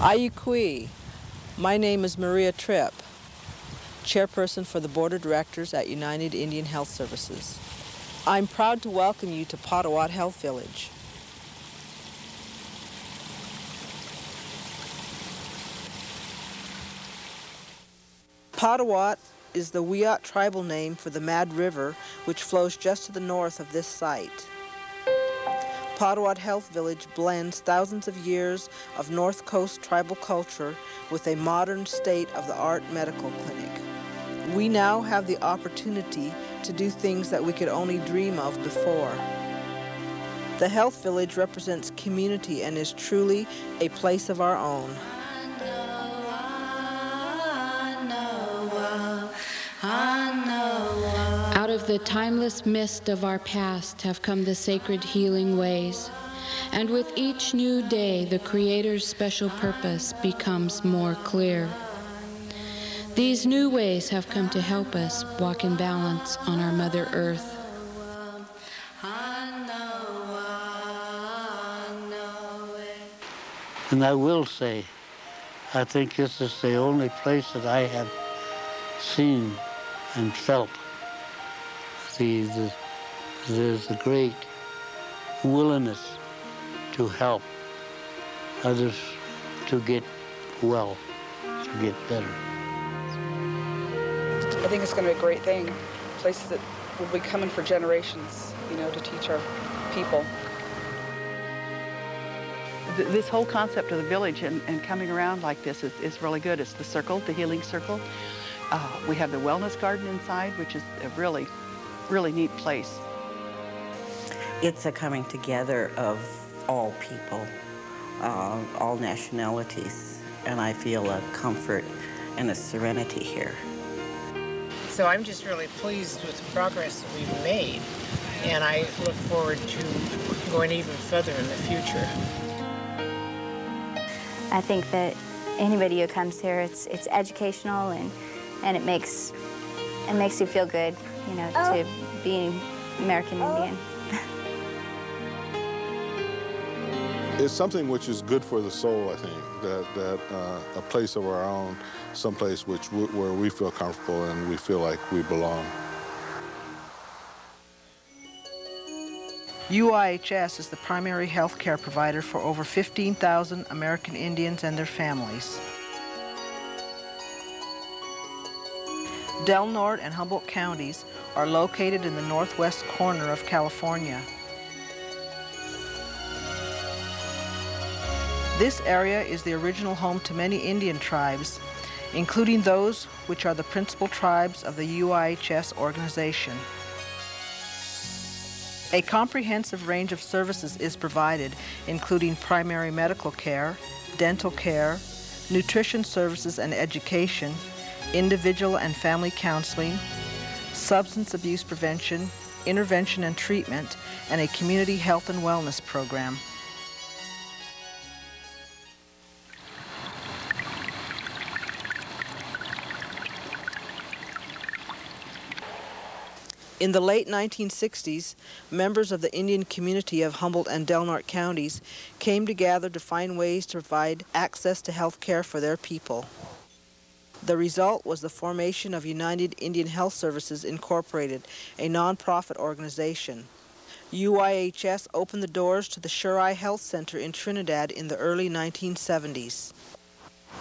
Ayukui. My name is Maria Tripp, chairperson for the Board of Directors at United Indian Health Services. I'm proud to welcome you to Potawot Health Village. Potawot is the Wiyot tribal name for the Mad River, which flows just to the north of this site. Potawot Health Village blends thousands of years of North Coast tribal culture with a modern state-of-the-art medical clinic. We now have the opportunity to do things that we could only dream of before. The Health Village represents community and is truly a place of our own. Out of the timeless mist of our past have come the sacred healing ways, and with each new day the Creator's special purpose becomes more clear. These new ways have come to help us walk in balance on our Mother Earth. And I will say, I think this is the only place that I have seen and felt the great willingness to help others to get well, to get better. I think it's going to be a great thing. Places that will be coming for generations, you know, to teach our people. This whole concept of the village and coming around like this is really good. It's the circle, the healing circle. We have the wellness garden inside, which is a really, really neat place. It's a coming together of all people, all nationalities, and I feel a comfort and a serenity here. So I'm just really pleased with the progress that we've made, and I look forward to going even further in the future. I think that anybody who comes here, it's educational and it makes you feel good, you know, to be American Indian. It's something which is good for the soul, I think, that a place of our own, someplace where we feel comfortable and we feel like we belong. UIHS is the primary health care provider for over 15,000 American Indians and their families. Del Norte and Humboldt counties are located in the northwest corner of California. This area is the original home to many Indian tribes, including those which are the principal tribes of the UIHS organization. A comprehensive range of services is provided, including primary medical care, dental care, nutrition services and education, individual and family counseling, substance abuse prevention, intervention and treatment, and a community health and wellness program. In the late 1960s, members of the Indian community of Humboldt and Del Norte counties came together to find ways to provide access to health care for their people. The result was the formation of United Indian Health Services Incorporated, a nonprofit organization. UIHS opened the doors to the Shurai Health Center in Trinidad in the early 1970s.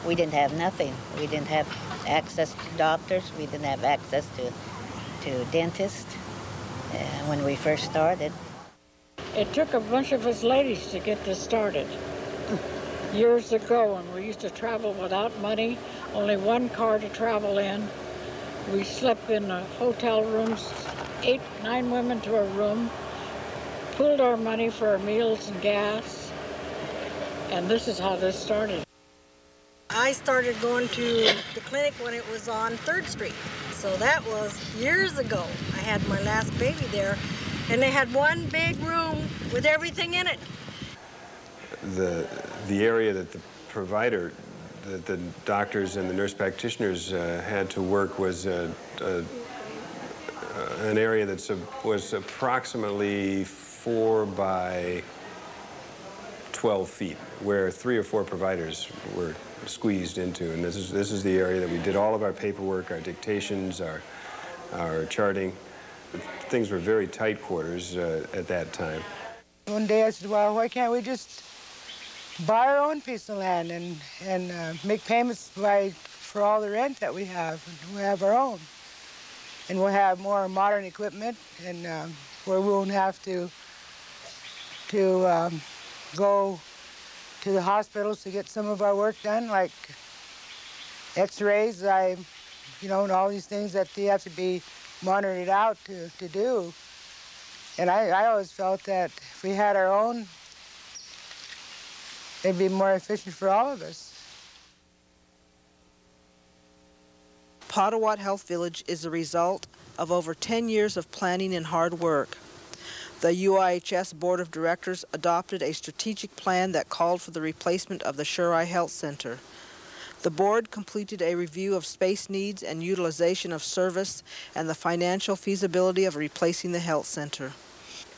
We didn't have nothing. We didn't have access to doctors. We didn't have access to dentists when we first started. It took a bunch of us ladies to get this started. years ago when we used to travel without money, only one car to travel in. We slept in hotel rooms, 8, 9 women to a room, pooled our money for our meals and gas, and this is how this started. I started going to the clinic when it was on 3rd Street, so that was years ago. I had my last baby there, and they had one big room with everything in it. The area that the provider, that the doctors and the nurse practitioners had to work was an area that was approximately 4 by 12 feet, where 3 or 4 providers were squeezed into. And this is the area that we did all of our paperwork, our dictations, our charting. Things were very tight quarters at that time. One day I said, well, why can't we just buy our own piece of land and make payments for all the rent that we have? And we'll have our own. And we'll have more modern equipment, and where we won't have to go to the hospitals to get some of our work done, like x-rays, and all these things that they have to be monitored out to do. And I always felt that if we had our own, it'd be more efficient for all of us. Potawot Health Village is a result of over 10 years of planning and hard work. The UIHS Board of Directors adopted a strategic plan that called for the replacement of the Shuri Health Center. The board completed a review of space needs and utilization of service and the financial feasibility of replacing the health center.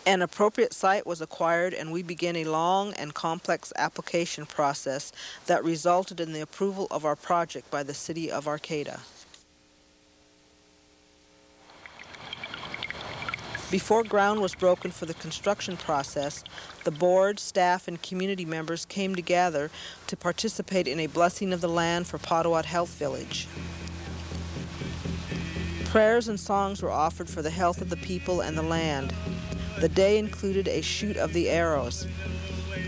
An appropriate site was acquired, and we began a long and complex application process that resulted in the approval of our project by the City of Arcata. Before ground was broken for the construction process, the board, staff, and community members came together to participate in a blessing of the land for Potawot Health Village. Prayers and songs were offered for the health of the people and the land. The day included a shoot of the arrows.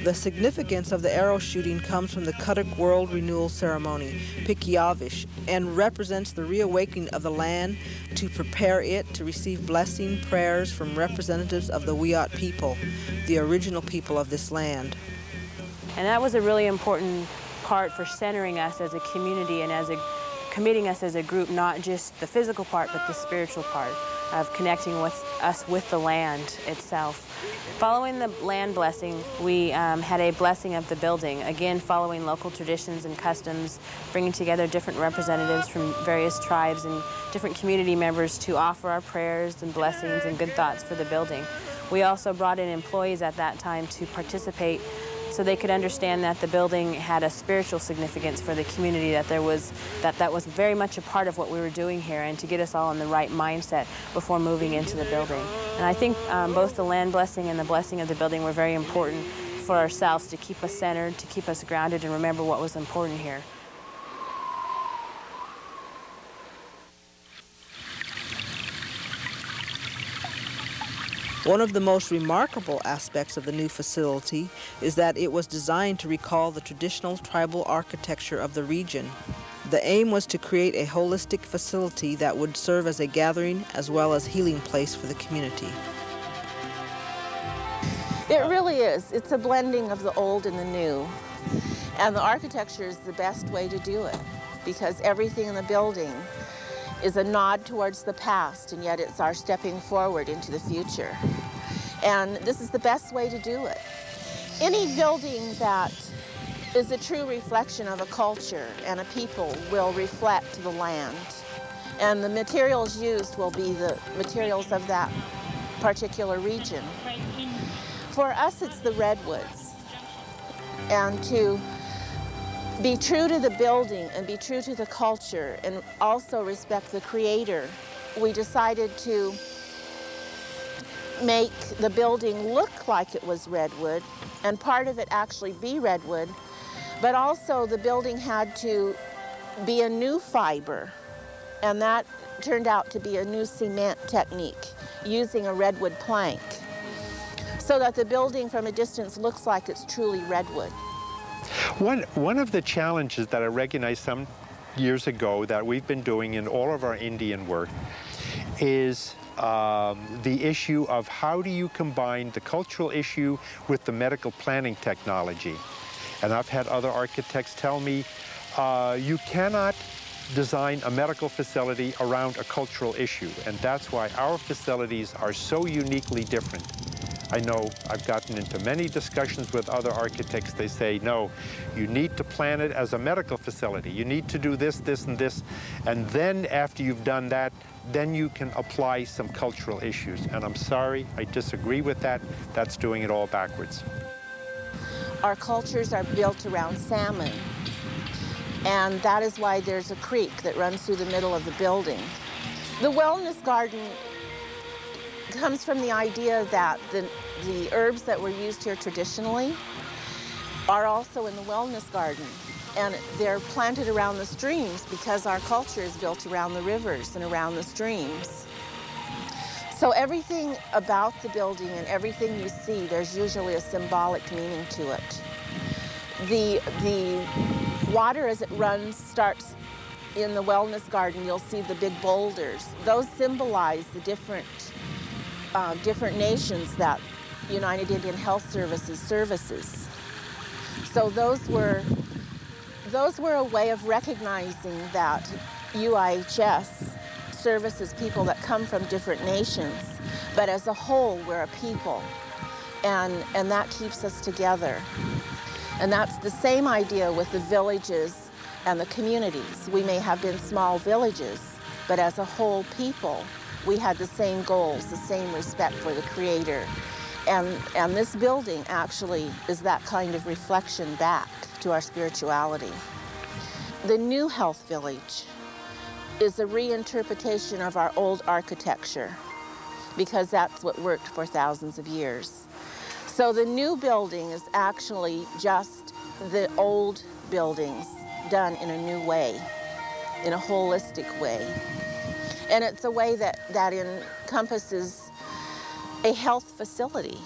The significance of the arrow shooting comes from the Kutuk World Renewal Ceremony, Pikiavish, and represents the reawakening of the land to prepare it to receive blessing prayers from representatives of the Wiyot people, the original people of this land. And that was a really important part for centering us as a community and committing us as a group, not just the physical part, but the spiritual part of connecting with us with the land itself. Following the land blessing, we had a blessing of the building, again following local traditions and customs, bringing together different representatives from various tribes and different community members to offer our prayers and blessings and good thoughts for the building. We also brought in employees at that time to participate so they could understand that the building had a spiritual significance for the community, that that was very much a part of what we were doing here, and to get us all in the right mindset before moving into the building. And I think both the land blessing and the blessing of the building were very important for ourselves, to keep us centered, to keep us grounded, and remember what was important here. One of the most remarkable aspects of the new facility is that it was designed to recall the traditional tribal architecture of the region. The aim was to create a holistic facility that would serve as a gathering as well as healing place for the community. It really is. It's a blending of the old and the new. And the architecture is the best way to do it, because everything in the building is a nod towards the past, and yet it's our stepping forward into the future. And this is the best way to do it. Any building that is a true reflection of a culture and a people will reflect the land. And the materials used will be the materials of that particular region. For us, it's the redwoods. And to be true to the building and be true to the culture and also respect the creator, we decided to make the building look like it was redwood, and part of it actually be redwood, but also the building had to be a new fiber, and that turned out to be a new cement technique using a redwood plank, so that the building from a distance looks like it's truly redwood. One of the challenges that I recognized some years ago that we've been doing in all of our Indian work is the issue of how do you combine the cultural issue with the medical planning technology. And I've had other architects tell me, you cannot design a medical facility around a cultural issue, and that's why our facilities are so uniquely different. I know I've gotten into many discussions with other architects. They say, no, you need to plan it as a medical facility. You need to do this, this, and this. And then after you've done that, then you can apply some cultural issues. And I'm sorry, I disagree with that. That's doing it all backwards. Our cultures are built around salmon. And that is why there's a creek that runs through the middle of the building. The wellness garden comes from the idea that the herbs that were used here traditionally are also in the wellness garden, and they're planted around the streams because our culture is built around the rivers and around the streams. So everything about the building and everything you see, there's usually a symbolic meaning to it. The water as it runs starts in the wellness garden. You'll see the big boulders. Those symbolize the different nations that United Indian Health Services services. So those were a way of recognizing that UIHS services people that come from different nations, but as a whole we're a people, and that keeps us together. And that's the same idea with the villages and the communities. We may have been small villages, but as a whole people, we had the same goals, the same respect for the Creator. And this building actually is that kind of reflection back to our spirituality. The new Health Village is a reinterpretation of our old architecture, because that's what worked for thousands of years. So the new building is actually just the old buildings done in a new way, in a holistic way. And it's a way that encompasses a health facility.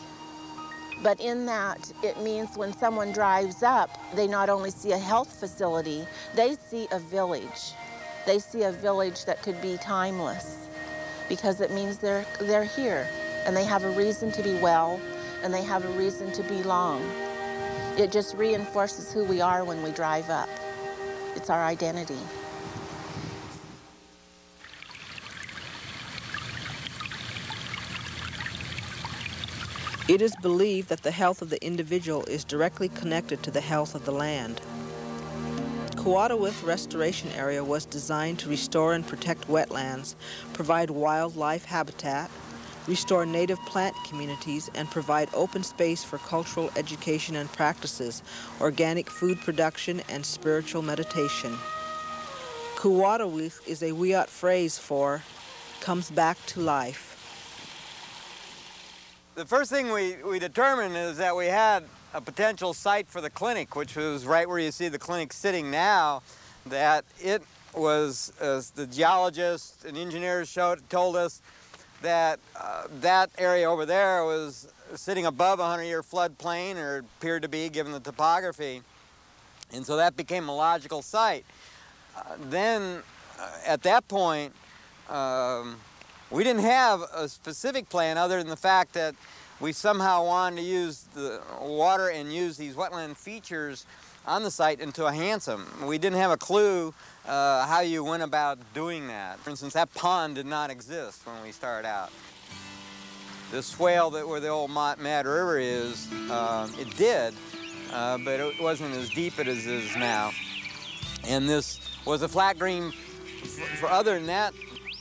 But in that, it means when someone drives up, they not only see a health facility, they see a village. They see a village that could be timeless, because it means they're here, and they have a reason to be well, and they have a reason to belong. It just reinforces who we are when we drive up. It's our identity. It is believed that the health of the individual is directly connected to the health of the land. Potawot Restoration Area was designed to restore and protect wetlands, provide wildlife habitat, restore native plant communities, and provide open space for cultural education and practices, organic food production, and spiritual meditation. Potawot is a Wiyot phrase for comes back to life. The first thing we determined is that we had a potential site for the clinic, which was right where you see the clinic sitting now, that it was, as the geologists and engineers told us, that that area over there was sitting above a 100-year floodplain, or it appeared to be given the topography. And so that became a logical site. Then, at that point, we didn't have a specific plan other than the fact that we somehow wanted to use the water and use these wetland features on the site into enhance them. We didn't have a clue how you went about doing that. For instance, that pond did not exist when we started out. The swale where the old Mad River is, it did, but it wasn't as deep as it is now. And this was a flat green, for other than that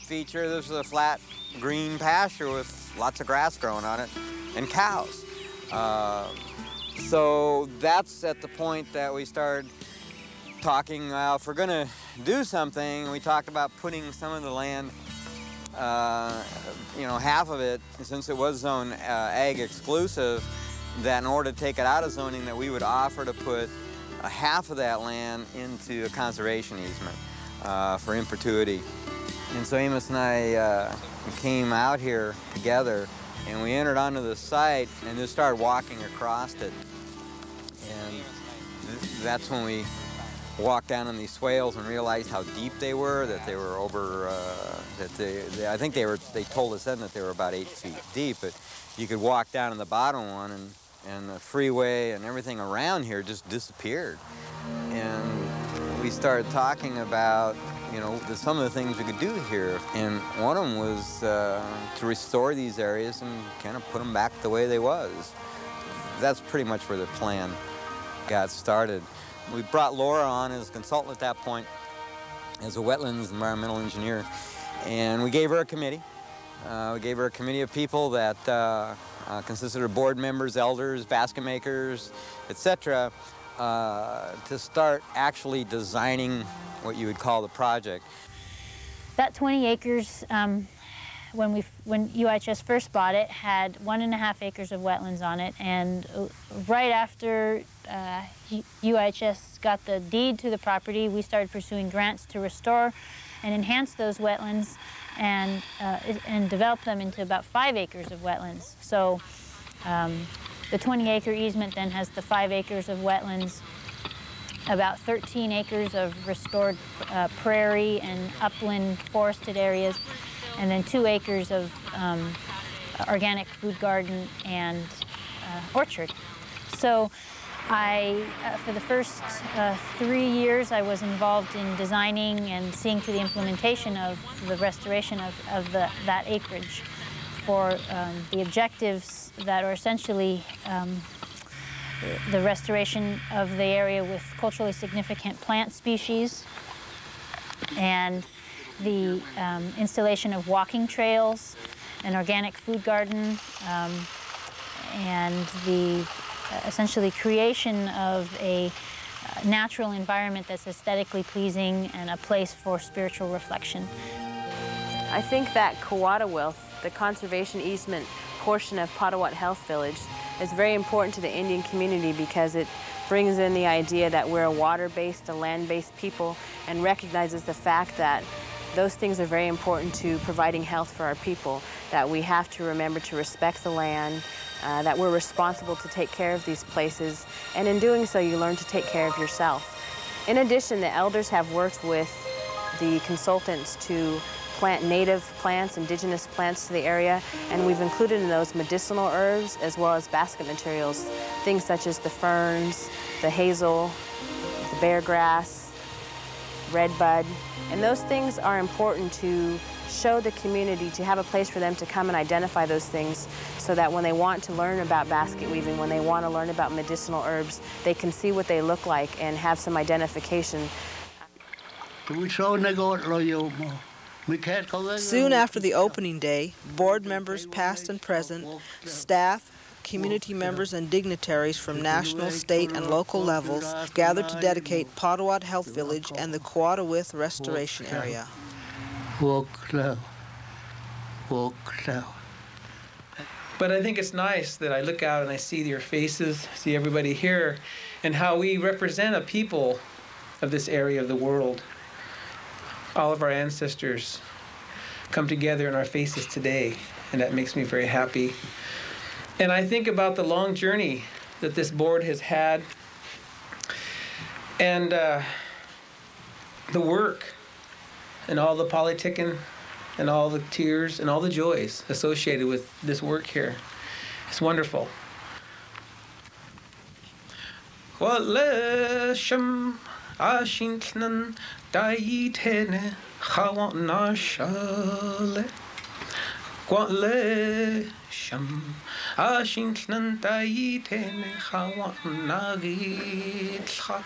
feature, this was a flat green pasture with lots of grass growing on it and cows. So that's at the point that we started talking, if we're gonna do something, we talked about putting some of the land, half of it, since it was zone ag exclusive, that in order to take it out of zoning, that we would offer to put half of that land into a conservation easement for in perpetuity. And so Amos and I came out here together, and we entered onto the site and just started walking across it. And that's when we walked down on these swales and realized how deep they were, that they were over, I think they told us then that they were about 8 feet deep, but you could walk down in the bottom one and the freeway and everything around here just disappeared. And we started talking about, you know, some of the things we could do here. And one of them was to restore these areas and kind of put them back the way they was. That's pretty much where the plan got started. We brought Laura on as a consultant at that point, as a wetlands environmental engineer, and we gave her a committee. We gave her a committee of people that consisted of board members, elders, basket makers, etc., to start actually designing what you would call the project. That 20 acres, when UHS first bought it, had 1.5 acres of wetlands on it, and right after UHS got the deed to the property, we started pursuing grants to restore and enhance those wetlands and develop them into about 5 acres of wetlands. So the 20-acre easement then has the 5 acres of wetlands, about 13 acres of restored prairie and upland forested areas, and then 2 acres of organic food garden and orchard. So for the first 3 years, I was involved in designing and seeing to the implementation of the restoration of that acreage for the objectives that are essentially the restoration of the area with culturally significant plant species and the installation of walking trails, an organic food garden, and the essentially creation of a natural environment that's aesthetically pleasing and a place for spiritual reflection. I think that Potawot, the conservation easement portion of Potawot Health Village, is very important to the Indian community because it brings in the idea that we're a water-based, a land-based people, and recognizes the fact that those things are very important to providing health for our people, that we have to remember to respect the land, that we're responsible to take care of these places, and in doing so you learn to take care of yourself. In addition, the elders have worked with the consultants to plant native plants, indigenous plants to the area, and we've included in those medicinal herbs as well as basket materials, things such as the ferns, the hazel, the bear grass, redbud, and those things are important to show the community, to have a place for them to come and identify those things so that when they want to learn about basket weaving, when they want to learn about medicinal herbs, they can see what they look like and have some identification. Soon after the opening day, board members past and present, staff, community members and dignitaries from national, state, and local levels gathered to dedicate Potawot Health Village and the Potawot Restoration Area. But I think it's nice that I look out and I see your faces, see everybody here, and how we represent a people of this area of the world. All of our ancestors come together in our faces today, and that makes me very happy. And I think about the long journey that this board has had and the work and all the politicking and all the tears and all the joys associated with this work here. It's wonderful. Ashintnan Daitene Hawana Shale Quale Sham Ashintnan Daitene Hawana Githat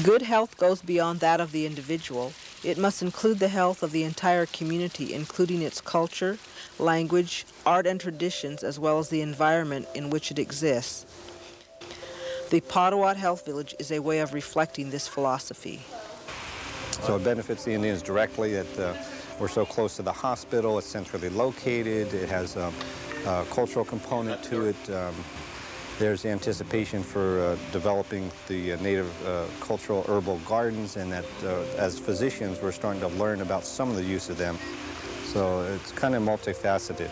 Good health goes beyond that of the individual. It must include the health of the entire community, including its culture, language, art and traditions, as well as the environment in which it exists. The Potawot Health Village is a way of reflecting this philosophy. So it benefits the Indians directly that we're so close to the hospital. It's centrally located. It has a cultural component to it. There's anticipation for developing the native cultural herbal gardens, and that as physicians we're starting to learn about some of the use of them. So it's kind of multifaceted.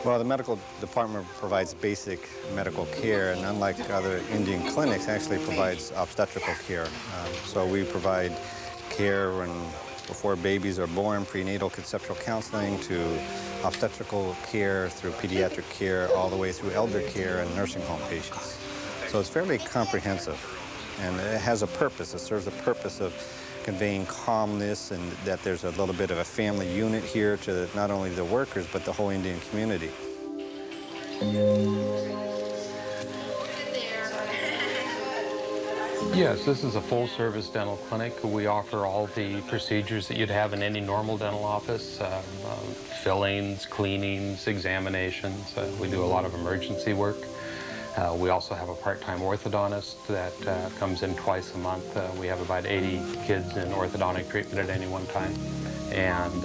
Well, the medical department provides basic medical care, and unlike other Indian clinics, actually provides obstetrical care. So we provide care before babies are born, prenatal conceptual counseling, to obstetrical care, through pediatric care, all the way through elder care and nursing home patients. So it's fairly comprehensive, and it has a purpose. It serves the purpose of conveying calmness, and that there's a little bit of a family unit here to not only the workers, but the whole Indian community. Yes, this is a full-service dental clinic. We offer all the procedures that you'd have in any normal dental office, fillings, cleanings, examinations. We do a lot of emergency work. We also have a part-time orthodontist that comes in twice a month. We have about 80 kids in orthodontic treatment at any one time. And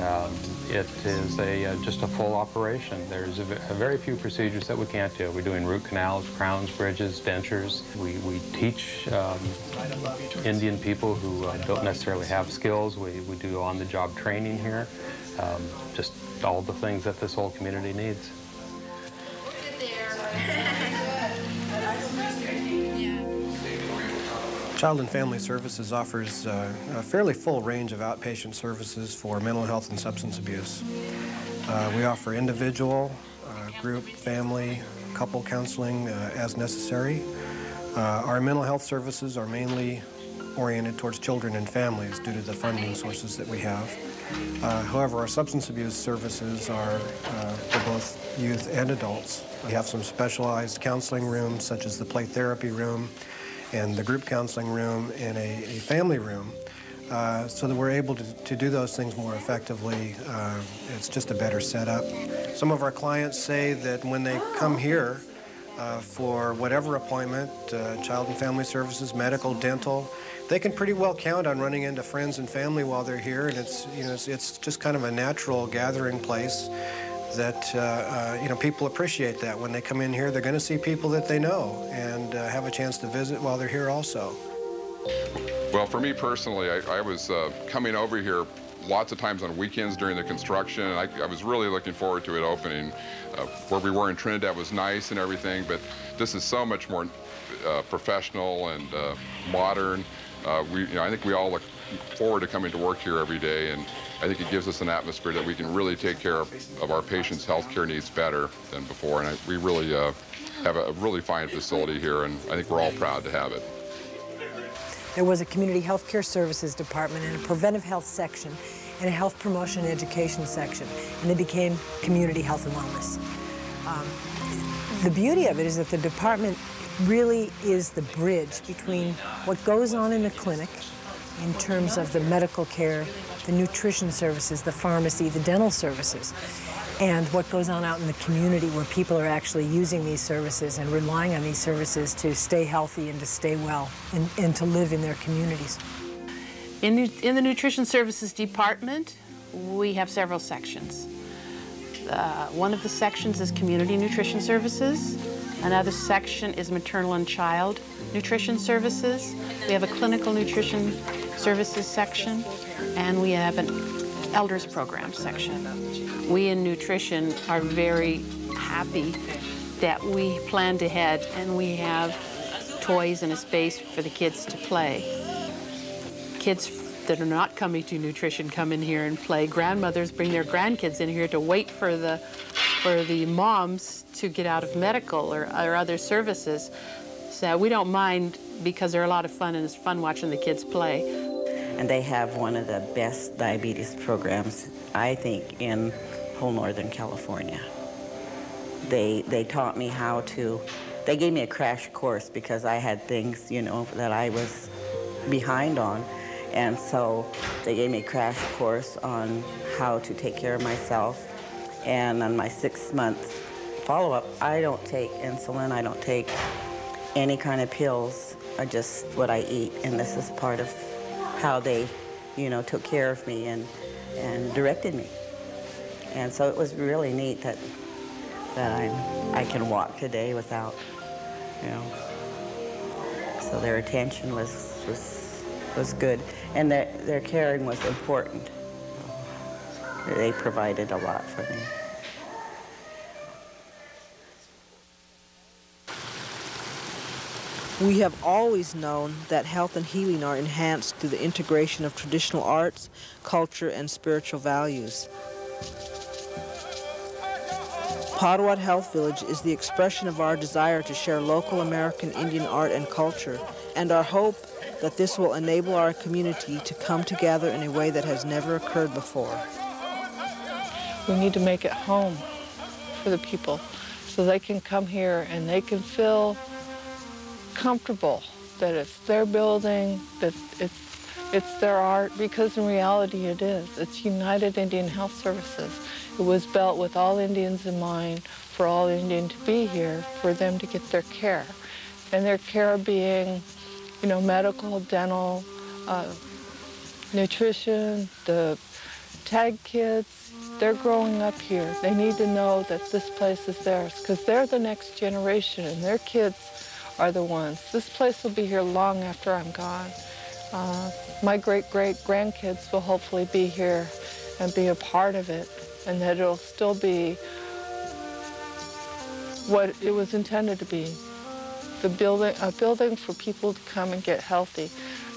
it is just a full operation. There's very few procedures that we can't do. We're doing root canals, crowns, bridges, dentures. We teach Indian people who don't necessarily have skills. We do on-the-job training here. Just all the things that this whole community needs. Child and Family Services offers a fairly full range of outpatient services for mental health and substance abuse. We offer individual, group, family, couple counseling as necessary. Our mental health services are mainly oriented towards children and families due to the funding sources that we have. However, our substance abuse services are for both youth and adults. We have some specialized counseling rooms, such as the play therapy room and the group counseling room and a family room, so that we're able to do those things more effectively. It's just a better setup. Some of our clients say that when they come here for whatever appointment, child and family services, medical, dental, they can pretty well count on running into friends and family while they're here, and it's just kind of a natural gathering place that people appreciate that. When they come in here, they're going to see people that they know and have a chance to visit while they're here also. Well, for me personally, I was coming over here lots of times on weekends during the construction, and I was really looking forward to it opening. Where we were in Trinidad was nice and everything, but this is so much more professional and modern. I think we all look forward to coming to work here every day, and I think it gives us an atmosphere that we can really take care of our patients' health care needs better than before, and we really have a really fine facility here, and I think we're all proud to have it. There was a community health care services department and a preventive health section and a health promotion and education section, and it became community health and wellness. The beauty of it is that the department really is the bridge between what goes on in the clinic in terms of the medical care, the nutrition services, the pharmacy, the dental services, and what goes on out in the community where people are actually using these services and relying on these services to stay healthy and to stay well and to live in their communities. In the Nutrition Services Department, we have several sections. One of the sections is Community Nutrition Services. Another section is Maternal and Child Nutrition Services. We have a Clinical Nutrition Services section, and we have an Elders Program section. We in nutrition are very happy that we planned ahead and we have toys and a space for the kids to play. Kids that are not coming to nutrition come in here and play. Grandmothers bring their grandkids in here to wait for the moms to get out of medical or other services. So we don't mind because they're a lot of fun, and it's fun watching the kids play. And they have one of the best diabetes programs, I think, in whole Northern California. They taught me how to, they gave me a crash course because I had things, that I was behind on. And so they gave me a crash course on how to take care of myself. And on my 6-month follow-up, I don't take insulin, I don't take any kind of pills are just what I eat, and this is part of how they, you know, took care of me and directed me. And so it was really neat that I can walk today without, you know. So their attention was good, and their caring was important. They provided a lot for me. We have always known that health and healing are enhanced through the integration of traditional arts, culture, and spiritual values. Potawot Health Village is the expression of our desire to share local American Indian art and culture, and our hope that this will enable our community to come together in a way that has never occurred before. We need to make it home for the people so they can come here and they can feel comfortable that it's their building, that it's their art, because in reality it is. It's United Indian Health Services. It was built with all Indians in mind, for all Indians to be here, for them to get their care. And their care being, you know, medical, dental, nutrition, the tag kids, they're growing up here. They need to know that this place is theirs, because they're the next generation and their kids are the ones. This place will be here long after I'm gone. My great-great-grandkids will hopefully be here and be a part of it, and that it'll still be what it was intended to be. A building for people to come and get healthy,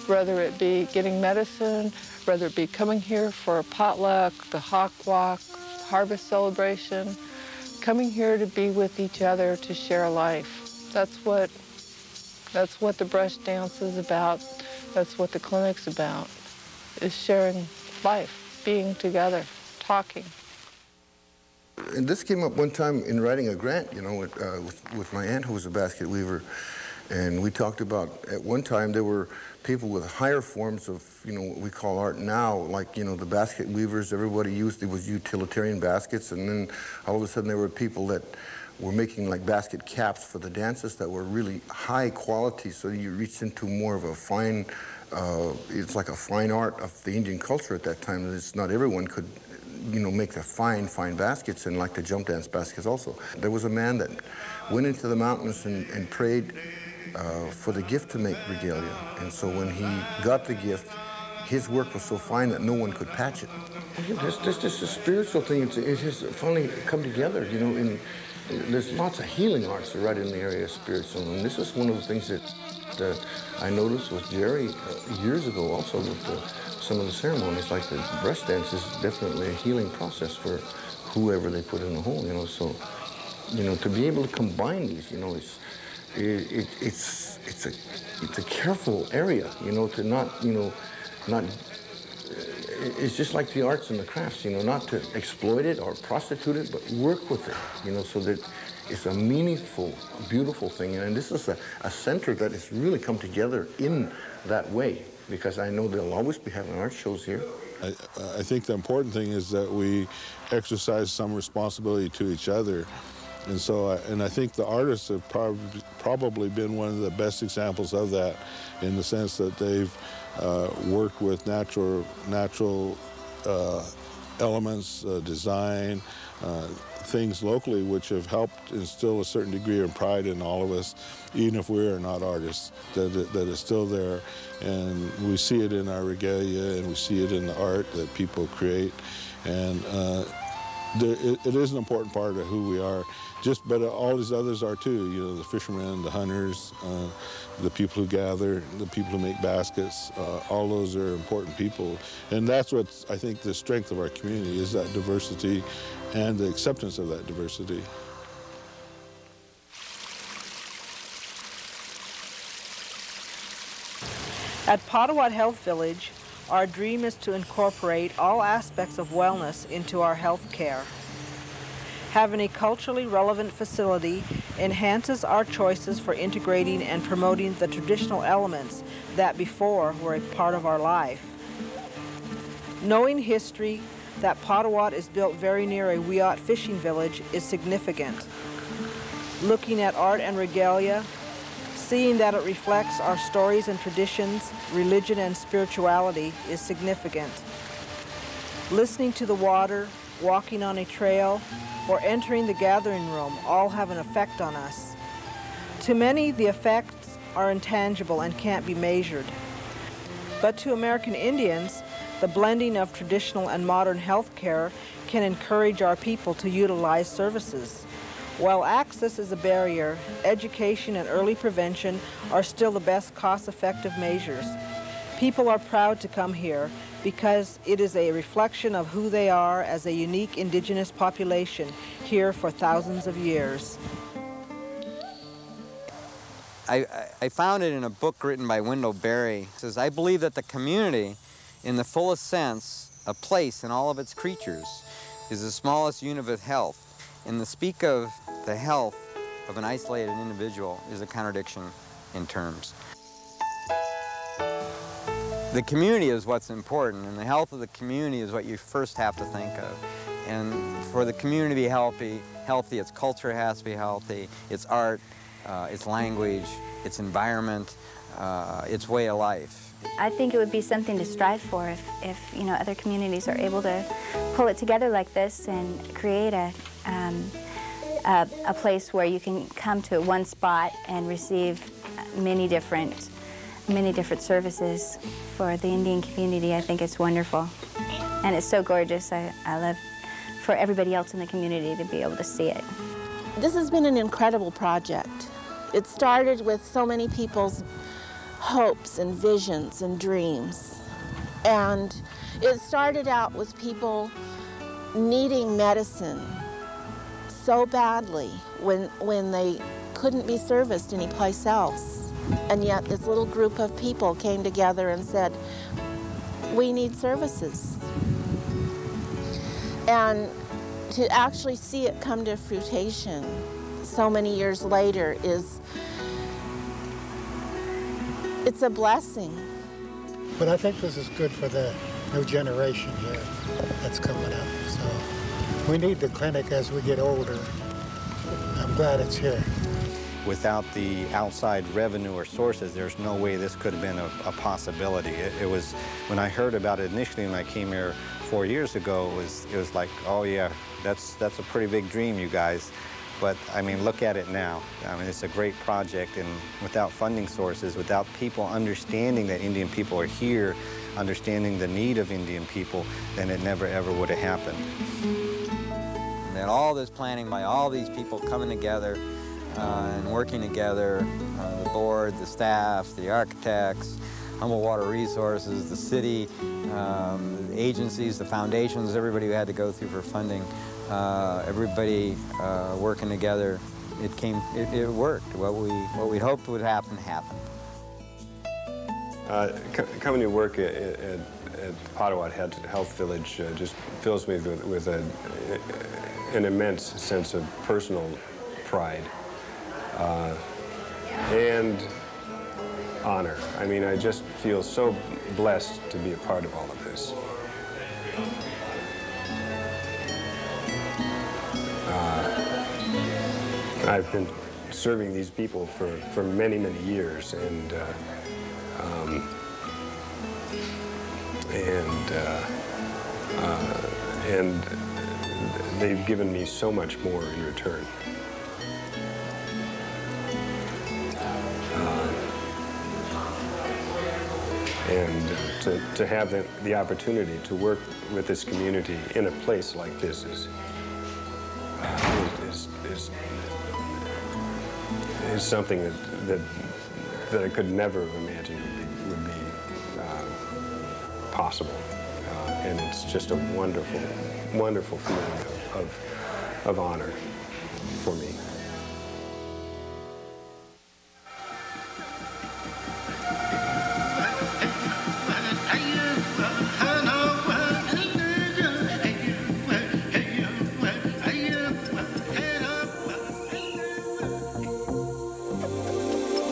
whether it be getting medicine, whether it be coming here for a potluck, the hawk walk, harvest celebration, coming here to be with each other, to share life. That's what the brush dance is about. That's what the clinic's about, is sharing life, being together, talking. And this came up one time in writing a grant, you know, with my aunt who was a basket weaver. And we talked about, at one time, there were people with higher forms of, you know, what we call art now, like, you know, the basket weavers everybody used, it was utilitarian baskets. And then all of a sudden there were people that were making like basket caps for the dances that were really high quality, so you reached into more of a fine, it's like a fine art of the Indian culture at that time. It's not everyone could, you know, make the fine baskets, and like the jump dance baskets also. There was a man that went into the mountains and prayed for the gift to make regalia. And so when he got the gift, his work was so fine that no one could patch it. There's just a spiritual thing. It has finally come together, you know, and there's lots of healing arts right in the area of spiritual. And this is one of the things that I noticed with Jerry years ago also with some of the ceremonies, like the brush dance is definitely a healing process for whoever they put in the hole, you know. So, you know, to be able to combine these, you know, it's a careful area, you know, to not, you know, it's just like the arts and the crafts, you know, not to exploit it or prostitute it, but work with it, you know, so that it's a meaningful, beautiful thing. And this is a center that has really come together in that way, because I know they'll always be having art shows here. I think the important thing is that we exercise some responsibility to each other. And so, and I think the artists have probably been one of the best examples of that, in the sense that they've worked with natural elements, design, things locally, which have helped instill a certain degree of pride in all of us, even if we are not artists, that is still there. And we see it in our regalia, and we see it in the art that people create. And it is an important part of who we are. But all these others are too, you know, the fishermen, the hunters, the people who gather, the people who make baskets, all those are important people. And that's what I think the strength of our community is, that diversity and the acceptance of that diversity. At Potawot Health Village, our dream is to incorporate all aspects of wellness into our health care. Having a culturally relevant facility enhances our choices for integrating and promoting the traditional elements that before were a part of our life. Knowing history, that Potawot is built very near a Wiyot fishing village is significant. Looking at art and regalia, seeing that it reflects our stories and traditions, religion and spirituality is significant. Listening to the water, walking on a trail, or entering the gathering room all have an effect on us. To many, the effects are intangible and can't be measured. But to American Indians, the blending of traditional and modern health care can encourage our people to utilize services. While access is a barrier, education and early prevention are still the best cost-effective measures. People are proud to come here because it is a reflection of who they are as a unique indigenous population here for thousands of years. I found it in a book written by Wendell Berry. It says, I believe that the community, in the fullest sense, a place in all of its creatures, is the smallest unit of health. And to speak of the health of an isolated individual is a contradiction in terms. The community is what's important, and the health of the community is what you first have to think of. And for the community to be healthy, its culture has to be healthy, its art, its language, its environment, its way of life. I think it would be something to strive for if you know, other communities are able to pull it together like this and create a place where you can come to one spot and receive many different services for the Indian community. I think it's wonderful, and it's so gorgeous. I love for everybody else in the community to be able to see it. This has been an incredible project. It started with so many people's hopes and visions and dreams. And it started out with people needing medicine so badly when they couldn't be serviced anyplace else. And yet this little group of people came together and said, we need services. And to actually see it come to fruition so many years later it's a blessing. But I think this is good for the new generation here that's coming up. So we need the clinic as we get older. I'm glad it's here. Without the outside revenue or sources, there's no way this could have been a possibility. It was, when I heard about it initially when I came here 4 years ago, it was like, oh yeah, that's a pretty big dream, you guys. But I mean, look at it now. I mean, it's a great project, and without funding sources, without people understanding that Indian people are here, understanding the need of Indian people, then it never ever would have happened. And then all this planning by all these people coming together and working together, the board, the staff, the architects, Humboldt Water Resources, the city, the agencies, the foundations, everybody who had to go through for funding, everybody working together. It worked. What we hoped would happen happened. Coming to work at Potawot Health Village just fills me with an immense sense of personal pride and honor. I mean, I just feel so blessed to be a part of all of this. I've been serving these people for many, many years, and they've given me so much more in return. And to have the opportunity to work with this community in a place like this is something that I could never have imagined would be possible. And it's just a wonderful, wonderful feeling of honor for me.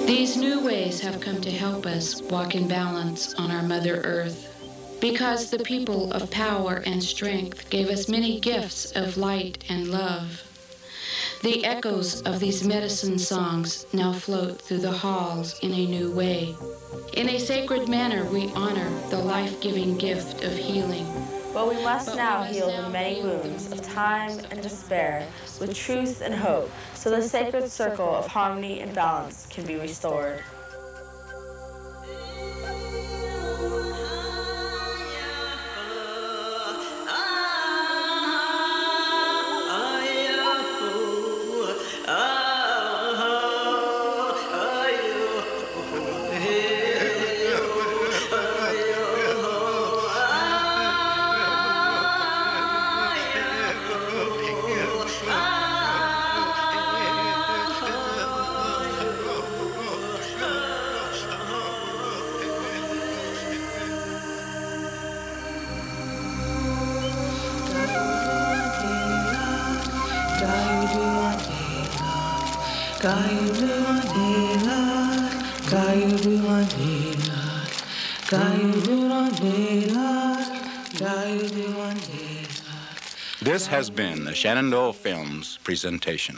These new ways have come to help us walk in balance on our Mother Earth, because the people of power and strength gave us many gifts of light and love. The echoes of these medicine songs now float through the halls in a new way. In a sacred manner, we honor the life-giving gift of healing. But we must now heal the many wounds of time and despair with truth and hope, so the sacred circle of harmony and balance can be restored. This has been a Shenandoah Films presentation.